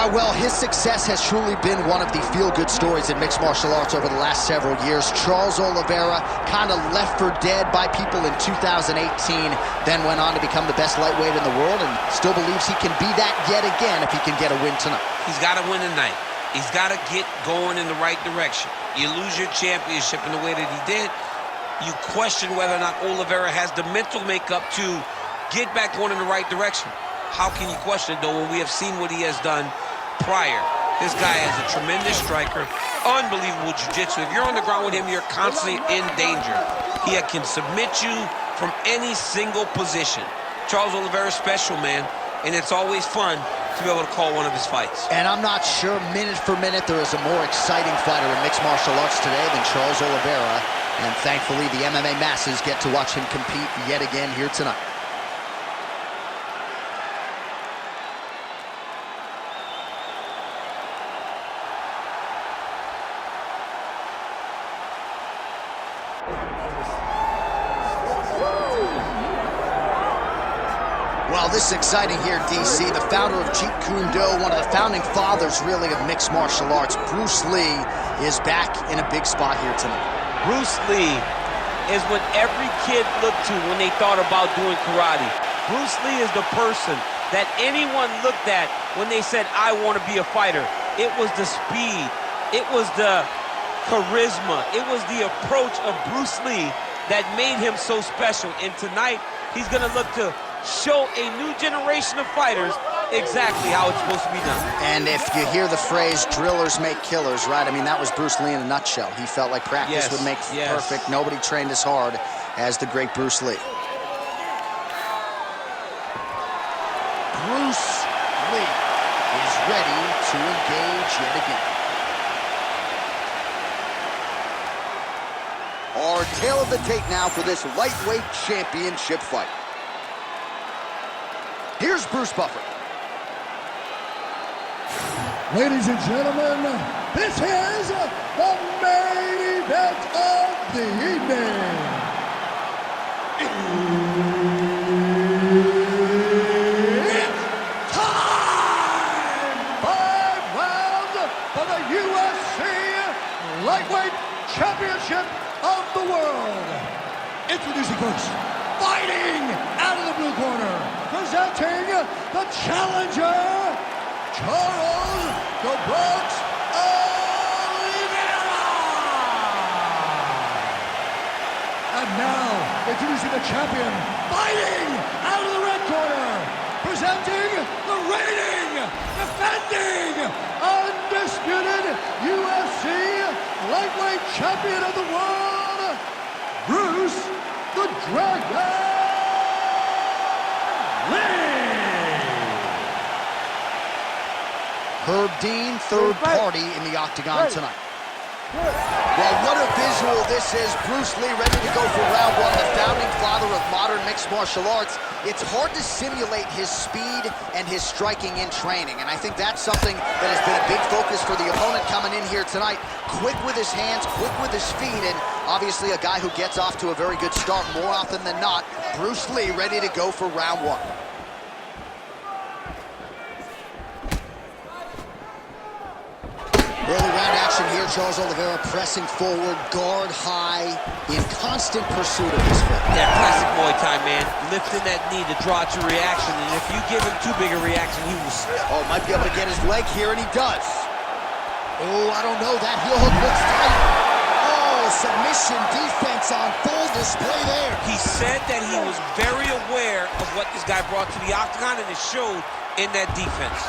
Well, his success has truly been one of the feel-good stories in mixed martial arts over the last several years. Charles Oliveira kind of left for dead by people in 2018, then went on to become the best lightweight in the world and still believes he can be that yet again if he can get a win tonight. He's got to win tonight. He's got to get going in the right direction. You lose your championship in the way that he did, you question whether or not Oliveira has the mental makeup to get back going in the right direction. How can you question it, though, when we have seen what he has done prior? This guy is a tremendous striker, unbelievable jiu-jitsu. If you're on the ground with him, you're constantly in danger. He can submit you from any single position. Charles Oliveira is special, man, and it's always fun to be able to call one of his fights. And I'm not sure, minute for minute, there is a more exciting fighter in mixed martial arts today than Charles Oliveira. And thankfully, the MMA masses get to watch him compete yet again here tonight. Well, this is exciting here, DC. The founder of Jeet Kune Do, one of the founding fathers, really, of mixed martial arts, Bruce Lee, is back in a big spot here tonight. Bruce Lee is what every kid looked to when they thought about doing karate. Bruce Lee is the person that anyone looked at when they said, I want to be a fighter. It was the speed. It was the charisma. It was the approach of Bruce Lee that made him so special. And tonight, he's going to look to show a new generation of fighters exactly how it's supposed to be done. And if you hear the phrase, drillers make killers, right? I mean, that was Bruce Lee in a nutshell. He felt like practice would make perfect. Nobody trained as hard as the great Bruce Lee. Bruce Lee is ready to engage yet again. Our tale of the tape now for this lightweight championship fight. Here's Bruce Buffer. Ladies and gentlemen, this is the main event of the evening. It's time! 5 rounds for the UFC Lightweight Championship of the world. Introducing first, fighting out of the blue corner, presenting the challenger, Charles "The Bronx" Oliveira. And now, introducing the champion, fighting out of the red corner, presenting the reigning, defending, undisputed UFC lightweight champion of the world, Bruce the Dragon Lee. Herb Dean, third party in the octagon tonight. Well, what a visual this is. Bruce Lee ready to go for round one, the founding father of modern mixed martial arts. It's hard to simulate his speed and his striking in training, and I think that's something that has been a big focus for the opponent coming in here tonight. Quick with his hands, quick with his feet, and obviously a guy who gets off to a very good start more often than not. Bruce Lee ready to go for round one. Early round action here. Charles Oliveira pressing forward, guard high, in constant pursuit of his foot. Yeah, classic Muay Thai, man. Lifting that knee to draw out your reaction, and if you give him too big a reaction, he will... Oh, might be able to get his leg here, and he does. Oh, I don't know. That heel hook looks tight. Oh, submission defense on full display there. He said that he was very aware of what this guy brought to the octagon, and it showed in that defense.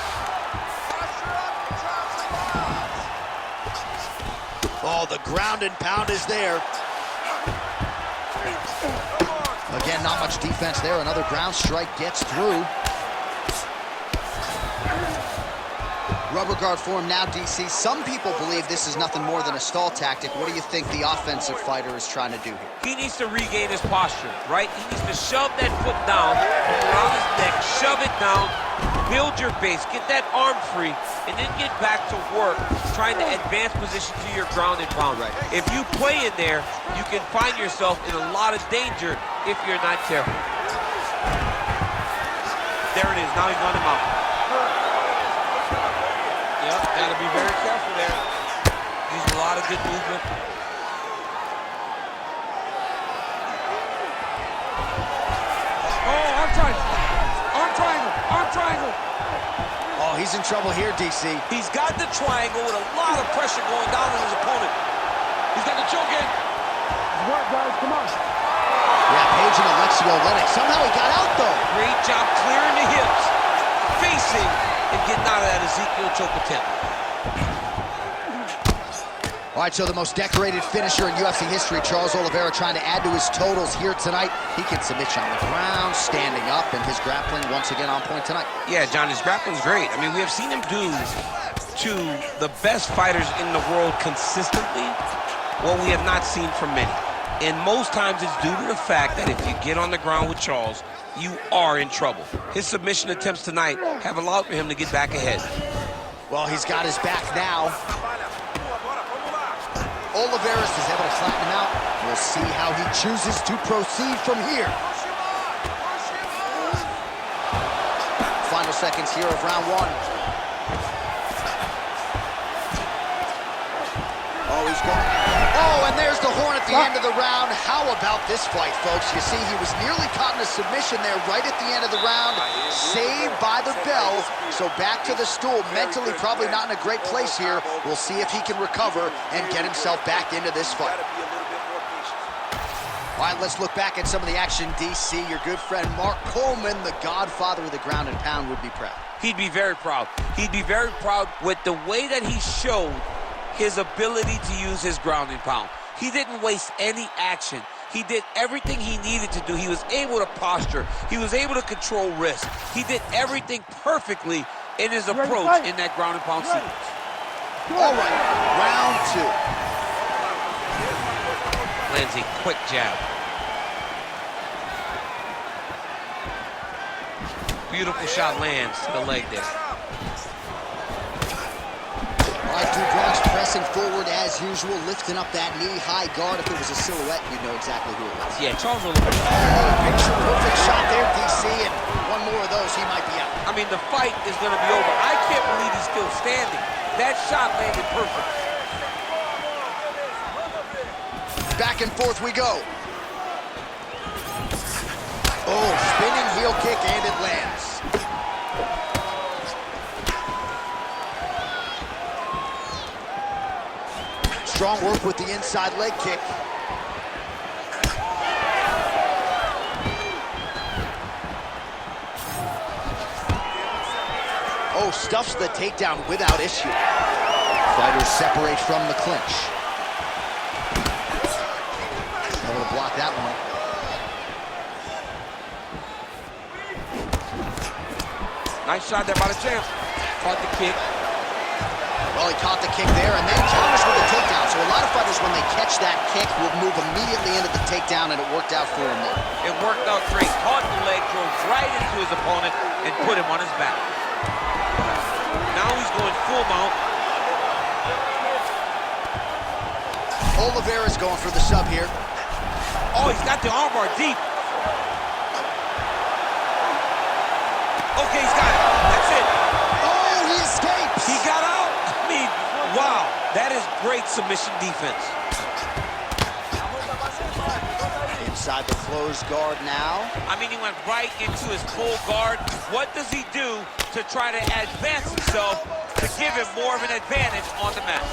Oh, the ground and pound is there. Again, not much defense there. Another ground strike gets through. Rubber guard form now, DC. Some people believe this is nothing more than a stall tactic. What do you think the offensive fighter is trying to do here? He needs to regain his posture, right? He needs to shove that foot down around his neck, shove it down, build your base, get that arm free, and then get back to work trying to advance position to your ground and pound. Right. If you play in there, you can find yourself in a lot of danger if you're not careful. There it is. Now he's on him out. Got to be very careful there. Using a lot of good movement. Oh, arm triangle. Arm triangle. Arm triangle. Oh, he's in trouble here, DC. He's got the triangle with a lot of pressure going down on his opponent. He's got the choke in. Work, guys, come on. Yeah, Page and Alexio Lennox. Somehow he got out, though. Great job clearing the hips, facing, and getting out of that Ezekiel choke attempt. All right, so the most decorated finisher in UFC history, Charles Oliveira, trying to add to his totals here tonight. He can submit you on the ground, standing up, and his grappling once again on point tonight. Yeah, John, his grappling's great. I mean, we have seen him do to the best fighters in the world consistently what we have not seen from many. And most times it's due to the fact that if you get on the ground with Charles, you are in trouble. His submission attempts tonight have allowed for him to get back ahead. Well, he's got his back now. Oliveira is able to flatten him out. We'll see how he chooses to proceed from here. Final seconds here of round one. Oh, he's going. Oh, and there's the horn at the end of the round. How about this fight, folks? You see, he was nearly caught in a submission there right at the end of the round. Saved by the bell. So back to the stool. Mentally probably not in a great place here. We'll see if he can recover and get himself back into this fight. All right, let's look back at some of the action, DC. Your good friend Mark Coleman, the godfather of the ground and pound, would be proud. He'd be very proud. He'd be very proud with the way that he showed his ability to use his ground and pound. He didn't waste any action. He did everything he needed to do. He was able to posture. He was able to control risk. He did everything perfectly in his approach in that ground and pound sequence. All right, round two. Lands a quick jab. Beautiful shot lands to the leg there. All right, Dubronx pressing forward as usual, lifting up that knee-high guard. If it was a silhouette, you'd know exactly who it was. Yeah, Charles Oliveira. Oh, picture-perfect shot there, DC, and one more of those, he might be out. I mean, the fight is going to be over. I can't believe he's still standing. That shot landed perfect. Back and forth we go. Oh, spinning heel kick, and it lands. Strong work with the inside leg kick. Oh, stuffs the takedown without issue. Fighters separate from the clinch. Able to block that one. Nice shot there by the champ. Caught the kick. Well, he caught the kick there and then counters with the takedown. So a lot of fighters, when they catch that kick, will move immediately into the takedown, and it worked out for him there. It worked out great. Caught the leg, drove right into his opponent, and put him on his back. Now he's going full mount. Oliveira's going for the sub here. Oh, he's got the armbar deep. Okay, he's got it. That's it. Oh, he escapes. He got out. I mean, wow. That is great submission defense. Inside the closed guard now. I mean, he went right into his full guard. What does he do to try to advance himself to give him more of an advantage on the mat?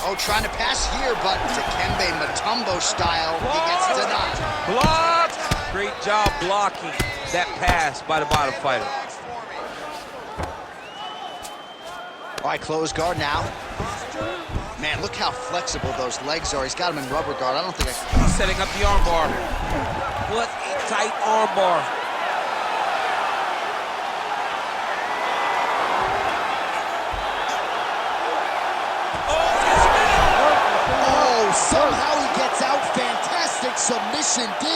Oh, trying to pass here, but Dikembe Mutombo style, he gets denied. Blocked! Great job blocking that pass by the bottom fighter. All right, closed guard now. Man, look how flexible those legs are. He's got him in rubber guard. I don't think He's setting up the armbar. What a tight armbar. Oh, somehow he gets out. Fantastic submission D.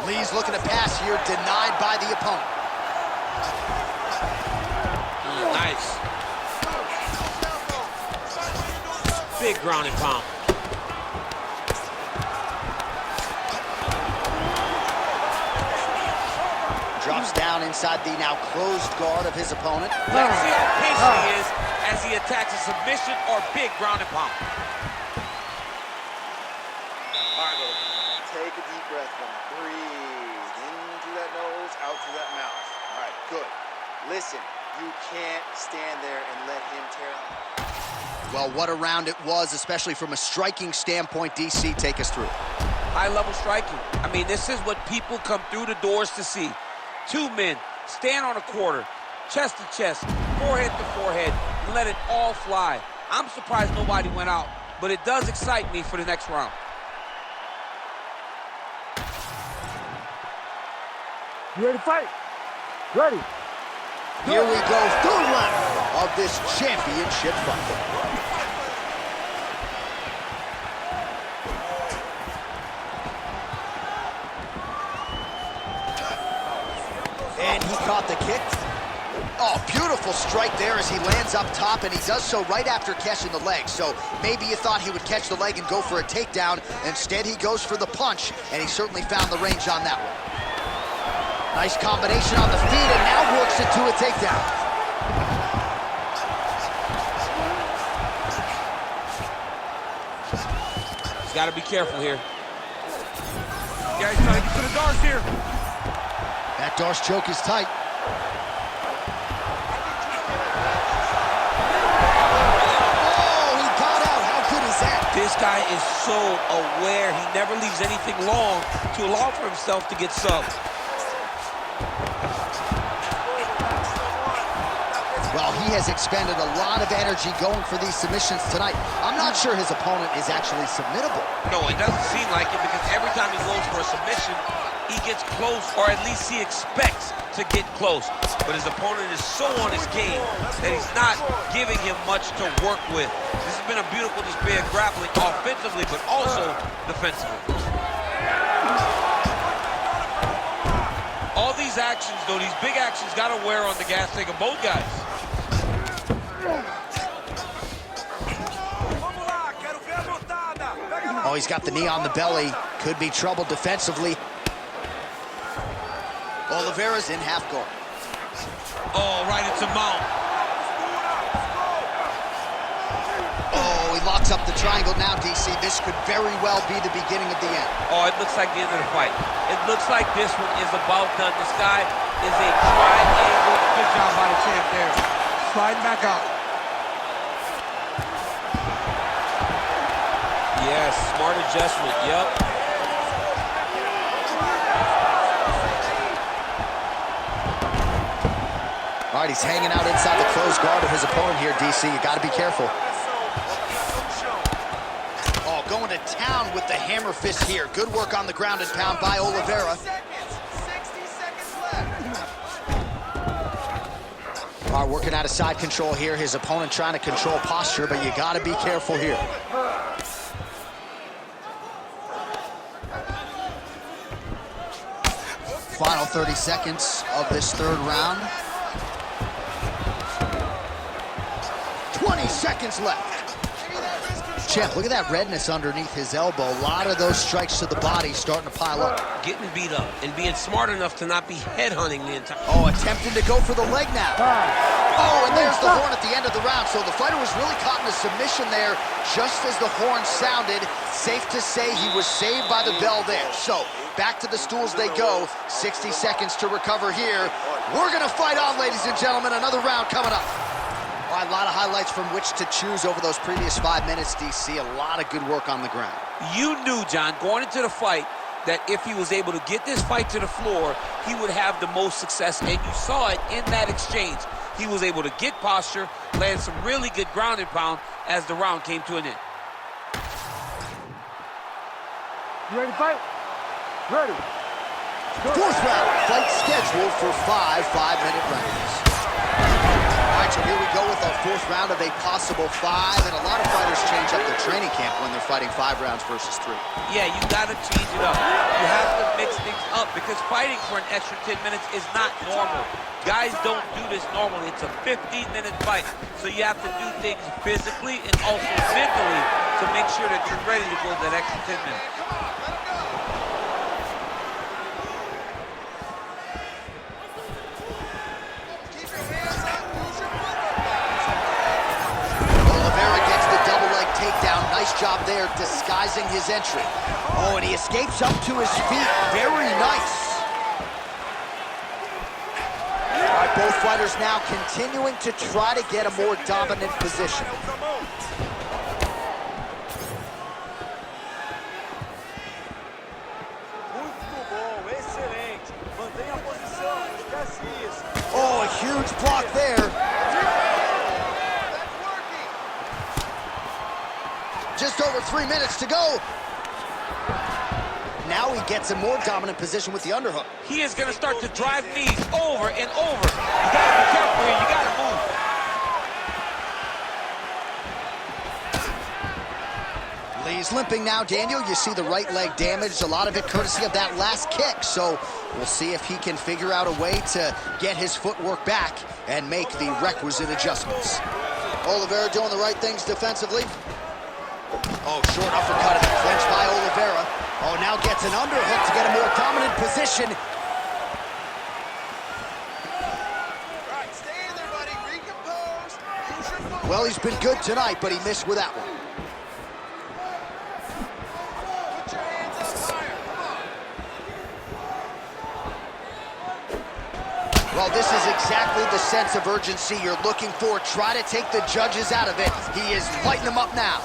Lee's looking to pass here, denied by the opponent. Nice. Big ground and pound. Drops down inside the now closed guard of his opponent. Let's see how patient he is as he attacks a submission or big ground and pound. All right, take a deep breath from it. Breathe in through that nose, out through that mouth. All right, good. Listen, you can't stand there and let him tear up. Well, what a round it was, especially from a striking standpoint. DC, take us through. High-level striking. I mean, this is what people come through the doors to see. Two men stand on a quarter, chest to chest, forehead to forehead, and let it all fly. I'm surprised nobody went out, but it does excite me for the next round. You ready to fight? Ready. Here we go, third round of this championship fight. And he caught the kick. Oh, beautiful strike there as he lands up top, and he does so right after catching the leg. So maybe you thought he would catch the leg and go for a takedown. Instead, he goes for the punch, and he certainly found the range on that one. Nice combination on the feet, and now works it to a takedown. He's got to be careful here. Yeah, he's trying to get to the Darce here. That Darce choke is tight. Oh, he got out. How good is that? This guy is so aware. He never leaves anything long to allow for himself to get subbed. Well, he has expended a lot of energy going for these submissions tonight. I'm not sure his opponent is actually submittable. No, it doesn't seem like it, because every time he goes for a submission, he gets close, or at least he expects to get close. But his opponent is so on his game that he's not giving him much to work with. This has been a beautiful display of grappling offensively, but also defensively. All these actions, though, these big actions, got to wear on the gas tank of both guys. Oh, he's got the knee on the belly. Could be trouble defensively. Oliveira's in half guard. Oh, right into mount. Oh, he locks up the triangle now, DC. This could very well be the beginning of the end. Oh, it looks like the end of the fight. It looks like this one is about done. This guy is a triangle. Good job by the champ there. Sliding back out. Yes, smart adjustment. Yep. All right, he's hanging out inside the closed guard of his opponent here, DC. You got to be careful. Oh, going to town with the hammer fist here. Good work on the ground and pound by Oliveira. 60 seconds left. All right, working out of side control here. His opponent trying to control posture, but you got to be careful here. Final 30 seconds of this third round. 20 seconds left. Champ, look at that redness underneath his elbow. A lot of those strikes to the body starting to pile up. Getting beat up and being smart enough to not be headhunting the entire... Oh, attempting to go for the leg now. Oh, and there's the horn at the end of the round. So the fighter was really caught in a submission there just as the horn sounded. Safe to say he was saved by the bell there. So back to the stools they go. 60 seconds to recover here. We're going to fight on, ladies and gentlemen. Another round coming up. All right, a lot of highlights from which to choose over those previous 5 minutes, DC. A lot of good work on the ground. You knew, John, going into the fight, that if he was able to get this fight to the floor, he would have the most success, and you saw it in that exchange. He was able to get posture, land some really good ground and pound as the round came to an end. You ready to fight? Ready. Fourth round, fight scheduled for 5 5-minute rounds. All right, so here we go with our fourth round of a possible 5, and a lot of fighters change up their training camp when they're fighting 5 rounds versus 3. Yeah, you got to change it up. You have to mix things up, because fighting for an extra 10 minutes is not normal. Guys don't do this normally. It's a 15-minute fight, so you have to do things physically and also mentally to make sure that you're ready to go that extra 10 minutes. Nice job there disguising his entry. Oh, and he escapes up to his feet. Very nice. All right, both fighters now continuing to try to get a more dominant position. Oh, a huge block there. Just over 3 minutes to go. Now he gets a more dominant position with the underhook. He is going to start to drive knees over and over. You got to be careful here. You got to move. Lee's limping now, Daniel. You see the right leg damaged, a lot of it courtesy of that last kick. So we'll see if he can figure out a way to get his footwork back and make the requisite adjustments. Oliveira doing the right things defensively. Oh, short uppercut in the clinch by Oliveira. Oh, now gets an underhook to get a more dominant position. Right, stay in there, buddy. Recompose. Use your footwork. Well, he's been good tonight, but he missed with that one. Put your hands up higher. Come on. Well, this is exactly the sense of urgency you're looking for. Try to take the judges out of it. He is lighting them up now.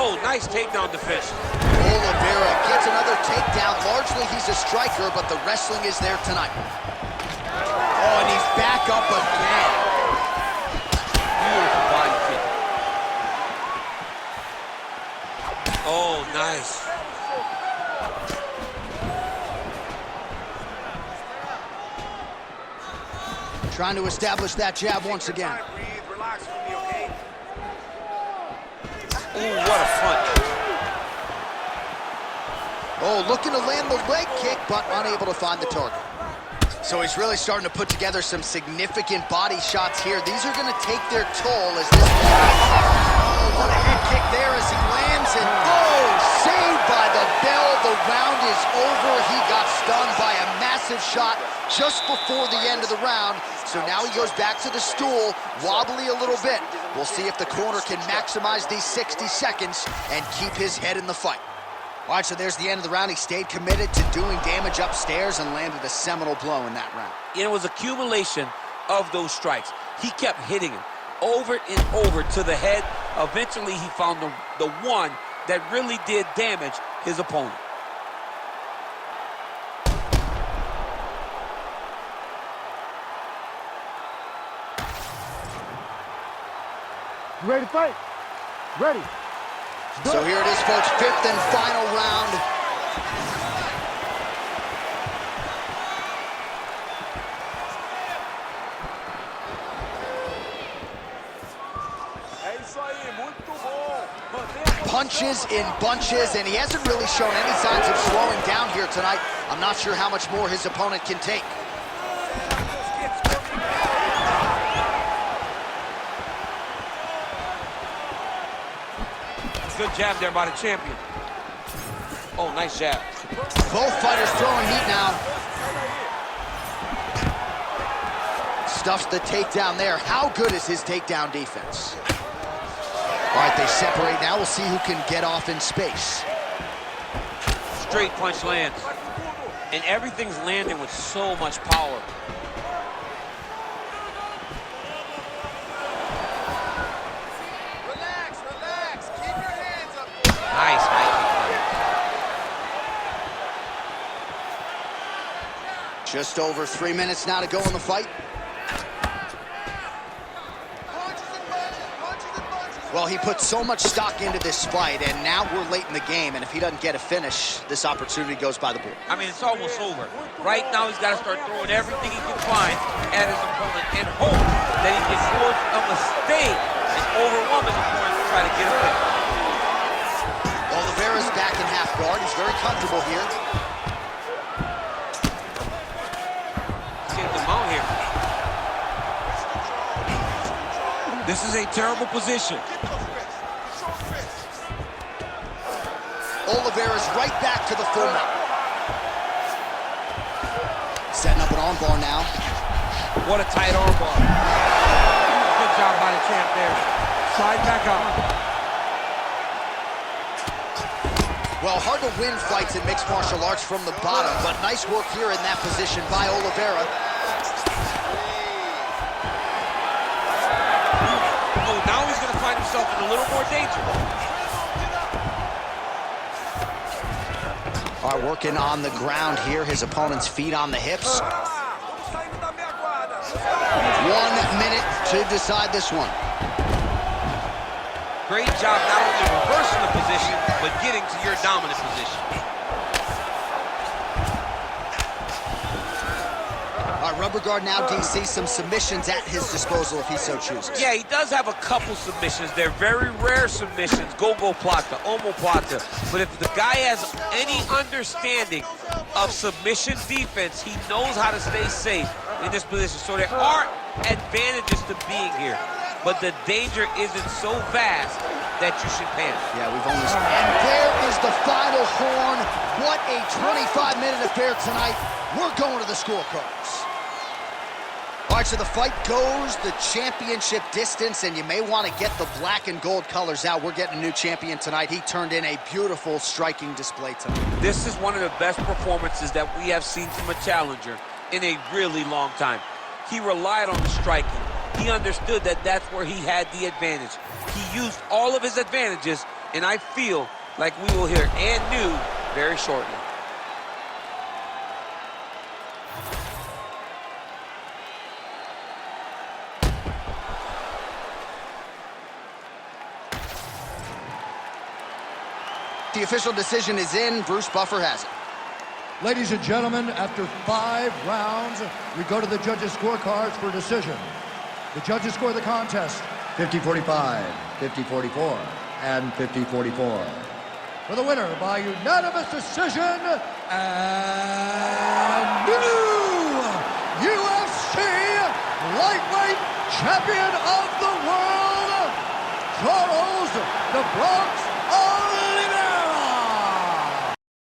Oh, nice takedown defense. Oliveira gets another takedown. Largely, he's a striker, but the wrestling is there tonight. Oh, and he's back up again. Beautiful body kick. Oh, nice. Trying to establish that jab once again. Breathe, relax with me, okay? Ooh, what a punch. Oh, looking to land the leg kick, but unable to find the target. So he's really starting to put together some significant body shots here. These are going to take their toll as this... Oh, what a head kick there as he lands, and oh, saved by the bell. The round is over. He got stunned by a massive shot just before the end of the round. So now he goes back to the stool, wobbly a little bit. We'll see if the corner can maximize these 60 seconds and keep his head in the fight. All right, so there's the end of the round. He stayed committed to doing damage upstairs and landed a seminal blow in that round. It was accumulation of those strikes. He kept hitting him over and over to the head. Eventually, he found the one that really did damage his opponent. You ready to fight? Ready. So here it is, folks, fifth and final round. Punches in bunches, and he hasn't really shown any signs of slowing down here tonight. I'm not sure how much more his opponent can take. Good jab there by the champion. Oh, nice jab. Both fighters throwing heat now. Stuffs the takedown there. How good is his takedown defense? All right, they separate now. We'll see who can get off in space. Straight punch lands. And everything's landing with so much power. Relax, relax. Keep your hands up. Nice, Mike. Just over 3 minutes now to go in the fight. Well, he put so much stock into this fight, and now we're late in the game, and if he doesn't get a finish, this opportunity goes by the board. I mean, it's almost over. Right now, he's got to start throwing everything he can find at his opponent and hope that he can force a mistake and overwhelm his opponent to try to get a finish. Oliveira's back in half guard. He's very comfortable here. He's getting the mount here. This is a terrible position. Oliveira's right back to the full mount. Setting up an armbar now. What a tight armbar. Good job by the champ there. Slide back up. Well, hard to win fights in mixed martial arts from the bottom, but nice work here in that position by Oliveira. Oh, now he's going to find himself in a little more danger. All right, working on the ground here. His opponent's feet on the hips. 1 minute to decide this one. Great job not only reversing the position, but getting to your dominant position. All right, rubber guard now, DC. Some submissions at his disposal if he so chooses. Yeah, he does have a couple submissions. They're very rare submissions. Go-go plata, omoplata. But if the guy has any understanding of submission defense, he knows how to stay safe in this position. So there are advantages to being here, but the danger isn't so vast that you should panic. Yeah, we've only... And there is the final horn. What a 25-minute affair tonight. We're going to the scorecards. All right, so the fight goes the championship distance, and you may want to get the black and gold colors out. We're getting a new champion tonight. He turned in a beautiful striking display tonight. This is one of the best performances that we have seen from a challenger in a really long time. He relied on the striking. He understood that that's where he had the advantage. He used all of his advantages, and I feel like we will hear and new very shortly. The official decision is in. Bruce Buffer has it. Ladies and gentlemen, after 5 rounds, we go to the judges' scorecards for decision. The judges score the contest 50-45, 50-44, and 50-44. For the winner by unanimous decision, and new UFC lightweight champion of the world, Charles "The Bronx"